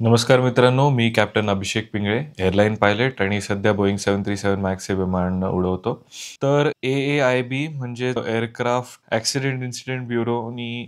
नमस्कार मित्रांनो, मी कॅप्टन अभिषेक Pingale, airline pilot आणि सध्या बोईंग 737 मॅक्स हे विमान उडवतो. तर AAIB म्हणजे एअरक्राफ्ट ॲक्सिडेंट इन्सिडेंट ब्युरोनी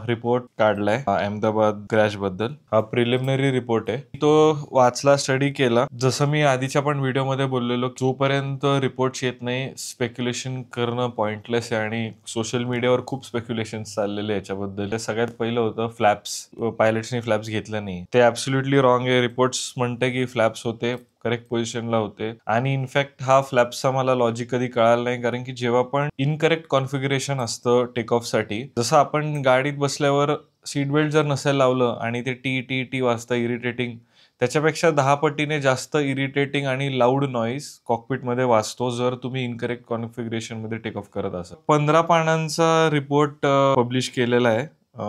रिपोर्ट काढलाय अहमदाबाद क्रॅशबद्दल. हा प्रिलिमिनरी रिपोर्ट आहे. तो वाचला, स्टडी केला. जसं मी आधीच्या पण व्हिडिओमध्ये बोललेलो, जोपर्यंत रिपोर्ट्स येत नाही, स्पेक्युलेशन करणं पॉइंटलेस आहे आणि सोशल मीडियावर खूप स्पेक्युलेशन चाललेले याच्याबद्दल. सगळ्यात पहिलं होतं फ्लॅप्स. पायलट्सनी फ्लॅप्स घेतलं नाही, ते ॲब्सोल्युटली रॉंग आहे. रिपोर्ट्स म्हणते की फ्लॅप्स होते, करेक्ट पोझिशनला होते. आणि इनफॅक्ट हा फ्लॅप्सचा मला लॉजिक कधी कळाला नाही, कारण की जेव्हा पण इनकरेक्ट कॉन्फिगरेशन असतं टेक ऑफसाठी, जसं आपण गाडीत बसल्यावर सीट बेल्ट जर नसेल लावलं आणि ते टी टी टी वाजतं इरिटेटिंग, त्याच्यापेक्षा 10 पटीने जास्त इरिटेटिंग आणि लाऊड नॉईज कॉकपिटमध्ये वाजतो जर तुम्ही इनकरेक्ट कॉन्फिगरेशनमध्ये टेक ऑफ करत असाल. 15 पानांचा रिपोर्ट पब्लिश केलेला आहे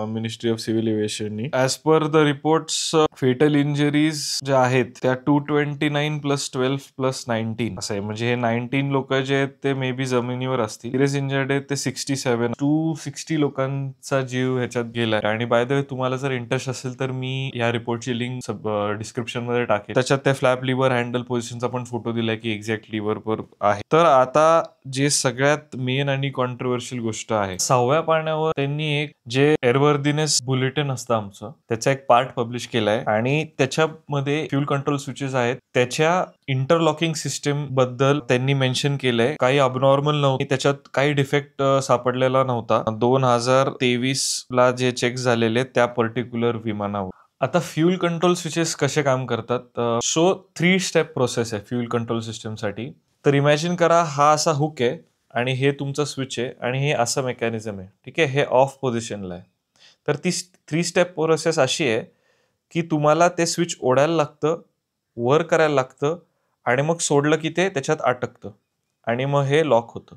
मिनिस्ट्री ऑफ सिव्हिल एव्हिएशननी. As per the reports, fatal injuries ज्या आहेत त्या 229 प्लस 12 प्लस 19 असं आहे. म्हणजे हे 19 लोक जे आहेत ते मे बी जमिनीवर असतील. सिरियस इंजर्ड आहेत ते 67. 260 लोकांचा जीव ह्याच्यात गेलाय. आणि बाय द वे, तुम्हाला जर इंटरेस्ट असेल तर मी या रिपोर्टची लिंक डिस्क्रिप्शन मध्ये टाकेल. त्याच्यात त्या फ्लॅप लिव्हर हँडल पोझिशनचा पण फोटो दिलाय की एक्झॅक्ट लिव्हर पर आहे. तर आता जे सगळ्यात मेन आणि कॉन्ट्रोवर्शियल गोष्ट आहे, 6व्या पाण्यावर त्यांनी एक जे एअरवर्दीनेस बुलेटिन असतं आमचं, त्याचा एक पार्ट पब्लिश केलाय आणि त्याच्यामध्ये फ्यूल कंट्रोल स्विचेस आहेत, त्याच्या इंटरलॉकिंग सिस्टीम बद्दल त्यांनी मेन्शन केलंय. काही अबनॉर्मल नव्हती, त्याच्यात काही डिफेक्ट सापडलेला नव्हता 2023 ला जे चेक झालेले त्या पर्टिक्युलर विमानावर. आता फ्यूल कंट्रोल स्विचेस कसे काम करतात? सो 3 स्टेप प्रोसेस आहे फ्यूल कंट्रोल सिस्टमसाठी. तर इमॅजिन करा, हा असा हुक आहे आणि हे तुमचं स्विच आहे आणि हे असं मेकॅनिझम आहे, ठीक आहे. हे ऑफ पोझिशनला आहे. तर ती 3 स्टेप प्रोसेस अशी आहे की तुम्हाला ते स्विच ओढायला लागतं, वर करायला लागतं आणि मग सोडलं की ते त्याच्यात अटकतं आणि मग हे लॉक होतं.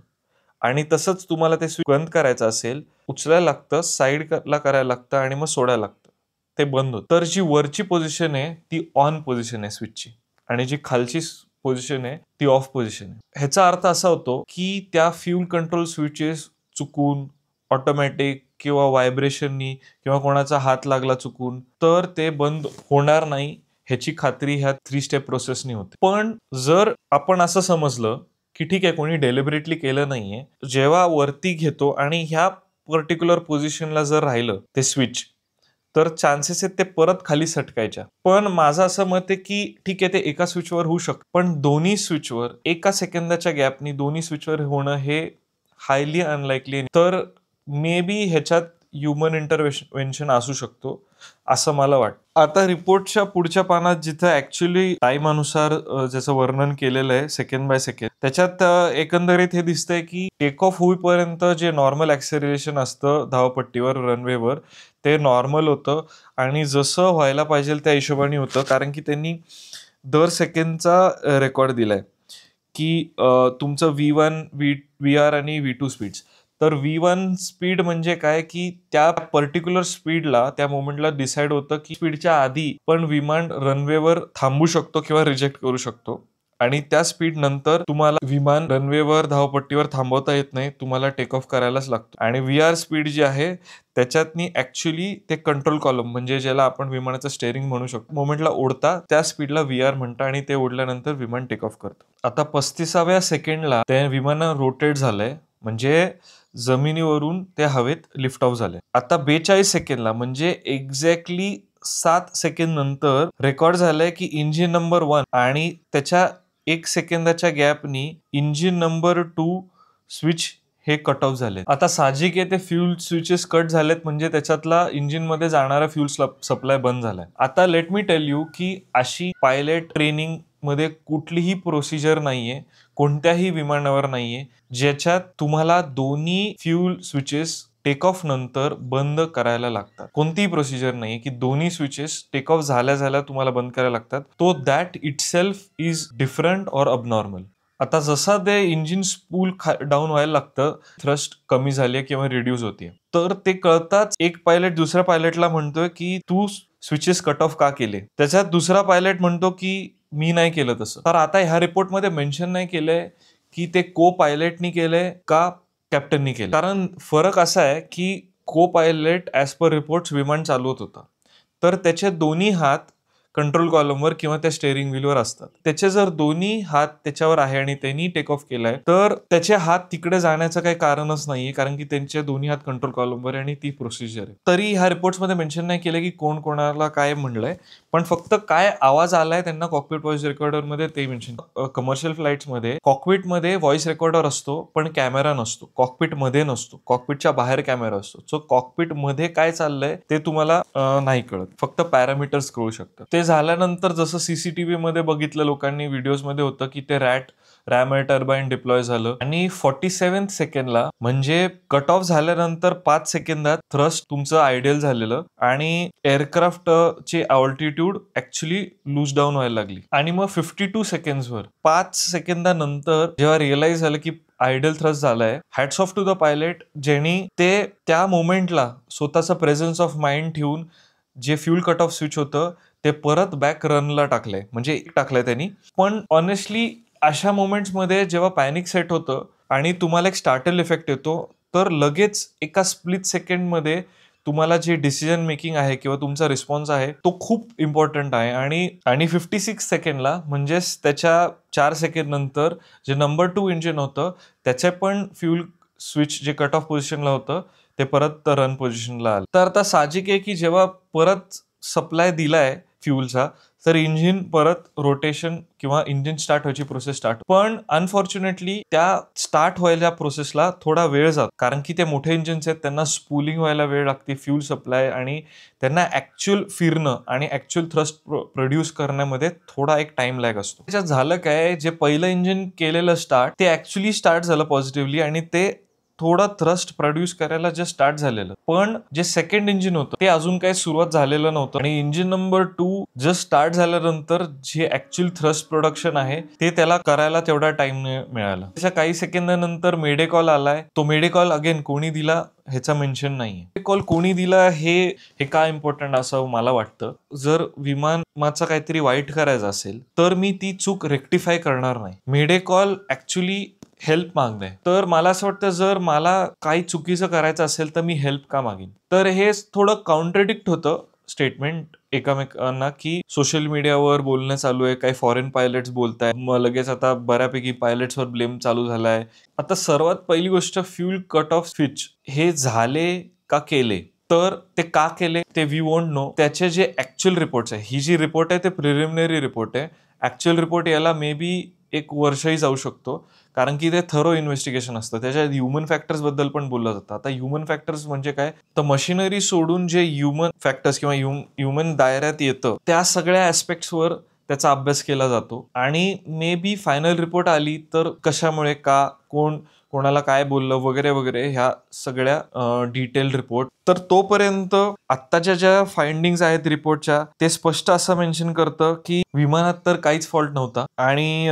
आणि तसंच तुम्हाला ते स्विच बंद करायचं असेल, उचलायला लागतं, साईडला करायला लागतं आणि मग सोडायला लागतं, ते बंद होतं. तर जी वरची पोझिशन आहे ती ऑन पोझिशन आहे स्विचची आणि जी खालची पोझिशन आहे ती ऑफ पोझिशन आहे. ह्याचा अर्थ असा होतो की त्या फ्यूल कंट्रोल स्विचेस चुकून ऑटोमॅटिक किंवा व्हायब्रेशननी किंवा कोणाचा हात लागला चुकून तर ते बंद होणार नाही, ह्याची खात्री ह्या 3 स्टेप प्रोसेसनी होते. पण जर आपण असं समजलं की ठीक आहे, कोणी डेलिबरेटली केलं नाहीये, जेव्हा वरती घेतो आणि ह्या पर्टिक्युलर पोझिशनला जर राहिलं ते स्विच, तर चान्सेस आहेत ते परत खाली सटकायच्या. पण माझं असं मत आहे की ठीक आहे, ते एका स्विचवर होऊ शकतं, पण दोन्ही स्विचवर एका सेकंदाच्या गॅपनी दोन्ही स्विचवर होणं हे हायली अनलाइकली. तर मे बी ह्याच्यात ह्युमन इंटरव्हेन्शन असू शकतो असं मला वाटतं. आता रिपोर्टच्या पुढच्या पानात जिथं ऍक्च्युली टाइमानुसार ज्याचं वर्णन केलेलं आहे सेकंड बाय सेकंड, त्याच्यात एकंदरीत हे दिसतंय की टेक ऑफ होईपर्यंत जे नॉर्मल ऍक्सेलरेशन असतं धावपट्टीवर रनवेवर ते नॉर्मल होतं आणि जसं व्हायला पाहिजे त्या हिशोबाने होतं, कारण की त्यांनी दर सेकंडचा रेकॉर्ड दिलाय की तुमचं V1, VR आणि V2 स्पीड्स. तर V1 स्पीड म्हणजे काय की त्या पर्टिक्युलर स्पीडला त्या मोमेंटला डिसाईड होतं की स्पीडच्या आधी पण विमान रनवेवर थांबू शकतो किंवा रिजेक्ट करू शकतो आणि त्या स्पीड नंतर तुम्हाला विमान रनवेवर धावपट्टीवर थांबवता येत नाही, तुम्हाला टेक ऑफ करायलाच लागतो. आणि VR स्पीड जी आहे त्याच्यातनी ऍक्च्युली ते कंट्रोल कॉलम म्हणजे ज्याला आपण विमानाचं स्टेअरिंग म्हणू शकतो, मोमेंटला ओढता त्या स्पीडला VR म्हणतं आणि ते ओढल्यानंतर विमान टेक ऑफ करतं. आता 35व्या सेकंडला त्या विमानं रोटेट झालंय, म्हणजे जमिनीवरून ते हवेत लिफ्ट ऑफ झाले. आता 42 सेकंडला म्हणजे एक्झॅक्टली 7 सेकंड नंतर रेकॉर्ड झालंय की इंजिन नंबर 1 आणि त्याच्या 1 सेकंदाच्या गॅपनी इंजिन नंबर 2 स्विच हे कट ऑफ झाले. आता साहजिक आहे, ते फ्यूल स्विचेस कट झालेत म्हणजे त्याच्यातला इंजिन मध्ये जाणारा फ्यूल सप्लाय बंद झालाय. आता लेट मी टेल यू की अशी पायलट ट्रेनिंग मध्ये कुठलीही प्रोसिजर नाहीये, कोणत्याही विमानावर नाहीये ज्याच्यात तुम्हाला दोन्ही फ्यूल स्विचेस टेक ऑफ नंतर बंद करायला लागतात. कोणतीही प्रोसिजर नाही की दोन्ही स्विचेस टेक ऑफ झाल्या तुम्हाला बंद करायला लागतात. तो that itself is different or abnormal. आता जसा ते इंजिन स्पूल डाऊन व्हायला लागतं, थ्रस्ट कमी झाली किंवा रिड्यूस होते, तर ते कळताच एक पायलट दुसऱ्या पायलटला म्हणतोय की तू स्विचेस कट ऑफ का केले. त्याच्यात दुसरा पायलट म्हणतो की मी नाही केलं तसं. तर आता ह्या रिपोर्टमध्ये मेन्शन नाही केलंय की ते को पायलटनी केलंय का कॅप्टननी केलं. कारण फरक असा आहे की को पायलट ऍज पर रिपोर्ट्स विमान चालवत होता, तर त्याचे दोन्ही हात कंट्रोल कॉलमवर किंवा त्या स्टेअरिंग व्हीलवर असतात. त्याचे जर दोन्ही हात त्याच्यावर आहे आणि त्यांनी टेक ऑफ केलाय, तर त्याचे हात तिकडे जाण्याचं काही कारणच नाहीये, कारण की त्यांचे दोन्ही हात कंट्रोल कॉलमवर आहे आणि ती प्रोसिजर आहे. तरी ह्या रिपोर्ट्समध्ये मेन्शन नाही केलं की कोण कोणाला काय म्हणलंय, पण फक्त काय आवाज आलाय त्यांना कॉकपिट व्हॉइस रेकॉर्डरमध्ये ते मेन्शन. कमर्शियल फ्लाईट्समध्ये कॉकपिटमध्ये व्हॉइस रेकॉर्डर असतो, पण कॅमेरा नसतो. कॉकपिटमध्ये नसतो, कॉकपिटच्या बाहेर कॅमेरा असतो. सो कॉकपिटमध्ये काय चाललंय ते तुम्हाला नाही कळत, फक्त पॅरामीटर्स कळू शकतात. ते झाल्यानंतर जसं सीसीटीव्ही मध्ये बघितलं लोकांनी, व्हिडिओज मध्ये होतं की ते रॅम एअर टर्बाईन डिप्लॉय झालं आणि 47 सेकंडला, म्हणजे कट ऑफ झाल्यानंतर 5 सेकंदात थ्रस्ट तुमचं आयडियल झालेलं आणि एअरक्राफ्ट ची ऑल्टिट्यूड ऍक्च्युली लूज डाऊन व्हायला लागली. आणि मग 52 सेकंड्सवर 5 सेकंदानंतर जेव्हा रिअलाइज झालं की आयडियल थ्रस्ट झालाय, hats off to the pilot, ज्यांनी ते त्या मोमेंटला स्वतःचा प्रेझेन्स ऑफ माइंड ठेवून जे फ्यूल कट ऑफ स्विच होतं ते परत बॅक रनला टाकलंय, म्हणजे टाकलंय त्यांनी. पण ऑनेस्टली अशा मोमेंट्समध्ये जेव्हा पॅनिक सेट होतं आणि तुम्हाला एक स्टार्टल इफेक्ट येतो, तर लगेच एका स्प्लिट सेकंडमध्ये तुम्हाला जे डिसिजन मेकिंग आहे किंवा तुमचा रिस्पॉन्स आहे तो खूप इम्पॉर्टंट आहे. आणि 56 सेकंडला, म्हणजेच त्याच्या 4 सेकंड नंतर जे नंबर 2 इंजिन होतं त्याचे पण फ्यूल स्विच जे कट ऑफ पोझिशनला होतं ते परत रन पोझिशनला आलं. तर आता साहजिक आहे की जेव्हा परत सप्लाय दिलाय फ्यूलचा, तर इंजिन परत रोटेशन किंवा इंजिन स्टार्ट व्हायची प्रोसेस स्टार्ट. पण अनफॉर्च्युनेटली त्या स्टार्ट व्हायच्या प्रोसेसला थोडा वेळ जातो, कारण की ते मोठे इंजिन्स आहेत, त्यांना स्पूलिंग व्हायला वेळ लागते फ्यूल सप्लाय, आणि त्यांना ऍक्च्युअल फिरणं आणि ऍक्च्युअल थ्रस्ट प्रोड्यूस करण्यामध्ये थोडा एक टाइम लॅग असतो. त्याच्यात झालं काय, जे पहिलं इंजिन केलेलं स्टार्ट ते ऍक्च्युअली स्टार्ट झालं पॉझिटिव्हली आणि ते थोडं थ्रस्ट प्रोड्यूस करायला जे स्टार्ट झालेलं, पण जे सेकंड इंजिन होतं ते अजून काही सुरुवात झालेलं नव्हतं. आणि इंजिन नंबर 2 जस्ट स्टार्ट झाल्यानंतर जे ऍक्च्युअल थ्रस्ट प्रोडक्शन आहे ते त्याला करायला तेवढा टाइम मिळाला. त्याच्या काही सेकंदानंतर मेडे कॉल आलाय. तो मेडे कॉल अगेन कोणी दिला ह्याचा मेन्शन नाहीये. कॉल कोणी दिला हे का इम्पॉर्टंट असं मला वाटतं. जर विमानाचं काहीतरी वाईट करायचं असेल तर मी ती चूक रेक्टिफाय करणार नाही. मेडे कॉल ऍक्च्युली हेल्प मागणे, तर मला असं वाटतं जर मला काही चुकीचं करायचं असेल तर मी हेल्प का मागेन. तर हे थोडं कॉन्ट्रडिक्ट होतं स्टेटमेंट एकमेकांना, की सोशल मीडियावर बोलणं चालू आहे, काही फॉरेन पायलट्स बोलताय, मग लगेच आता बऱ्यापैकी पायलट्सवर ब्लेम चालू झालाय. आता सर्वात पहिली गोष्ट, फ्यूल कट ऑफ स्विच हे झाले का केले, तर ते का केले ते वी वोंट नो. त्याचे जे ऍक्च्युअल रिपोर्ट्स आहे, ही जी रिपोर्ट आहे ते प्रिलिमिनरी रिपोर्ट आहे. ऍक्च्युअल रिपोर्ट याला मे बी 1 वर्षही जाऊ शकतो, कारण की ते थरो इन्व्हेस्टिगेशन असतं. त्याच्यात ह्युमन फॅक्टर्स बद्दल पण बोललं जातं. आता ह्युमन फॅक्टर्स म्हणजे काय, तर मशिनरी सोडून जे ह्युमन फॅक्टर्स किंवा ह्युमन दायऱ्यात येतं त्या सगळ्या ऍस्पेक्ट्सवर त्याचा अभ्यास केला जातो. आणि मे बी फायनल रिपोर्ट आली तर कशामुळे, का, कोणाला काय बोललं वगैरे वगैरे, ह्या सगळ्या डिटेल रिपोर्ट. तर तोपर्यंत आत्ताच्या ज्या फाइंडिंग्स आहेत रिपोर्टच्या, ते स्पष्ट असं मेन्शन करतं की विमानात तर काहीच फॉल्ट नव्हता आणि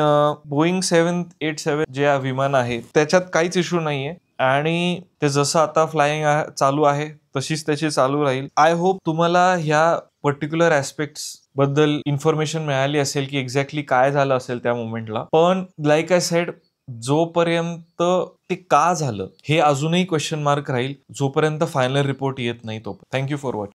बोईंग 787 जे विमान आहे त्याच्यात काहीच इश्यू नाहीये आणि ते जसं आता फ्लाइंग चालू आहे तशीच त्याची चालू राहील. आय होप तुम्हाला ह्या पर्टिक्युलर ऍस्पेक्ट्स बद्दल इन्फॉर्मेशन मिळाली असेल की एक्झॅक्टली काय झालं असेल त्या मोमेंटला. पण लाईक आय सेड, जोपर्यंत ते का झालं हे अजूनही क्वेश्चन मार्क राहील, जोपर्यंत फायनल रिपोर्ट येत नाही तोपर्यंत. Thank you for watching.